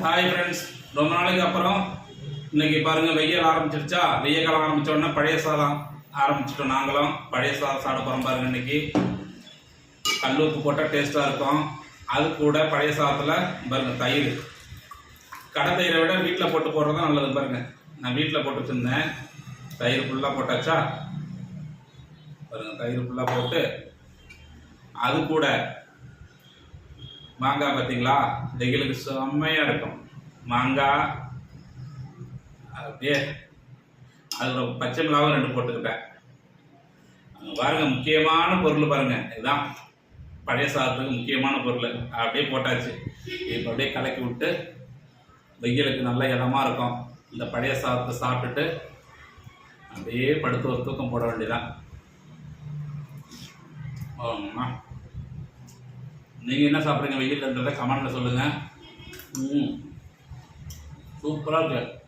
Hi friends, ரொம்ப நாளைக்கு அப்புறம் இன்னைக்கு பாருங்கள் வெயில் ஆரம்பிச்சிருச்சா. வெயில் காலம் ஆரம்பித்த உடனே பழைய சாதம் ஆரம்பிச்சிட்டோம். நாங்களும் பழைய சாதம் சாப்பிட போகிறோம். பாருங்கள், இன்னைக்கு கல் உப்பு போட்டால் டேஸ்ட்டாக இருக்கும். அது கூட பழைய சாதத்தில் பாருங்கள் தயிர், கடை தயிரை விட வீட்டில் போட்டு போடுறது தான் நல்லது. பாருங்கள், நான் வீட்டில் போட்டு வச்சுருந்தேன். தயிர் ஃபுல்லாக போட்டாச்சா பாருங்கள், தயிர் ஃபுல்லாக போட்டு அது கூட மாங்காய் பார்த்தீங்களா, வெயிலுக்கு செம்மையாக இருக்கும். மாங்காய் அப்படியே அதோட பச்சை மிளகாவும் 2 போட்டுக்கிட்டேன். பாருங்கள், முக்கியமான பொருள் பாருங்கள், இதுதான் பழைய சாதத்துக்கு முக்கியமான பொருள். அப்படியே போட்டாச்சு. இப்போ அப்படியே கலக்கி விட்டு வெயிலுக்கு நல்ல இதமா இருக்கும். இந்த பழைய சாதத்தை சாப்பிட்டுட்டு அப்படியே படுத்து ஒரு தூக்கம் போட வேண்டியதான். நீங்கள் என்ன சாப்பிட்றீங்க வெயில்ன்றதை கமெண்ட்டில் சொல்லுங்கள். சூப்பராக இருக்கு.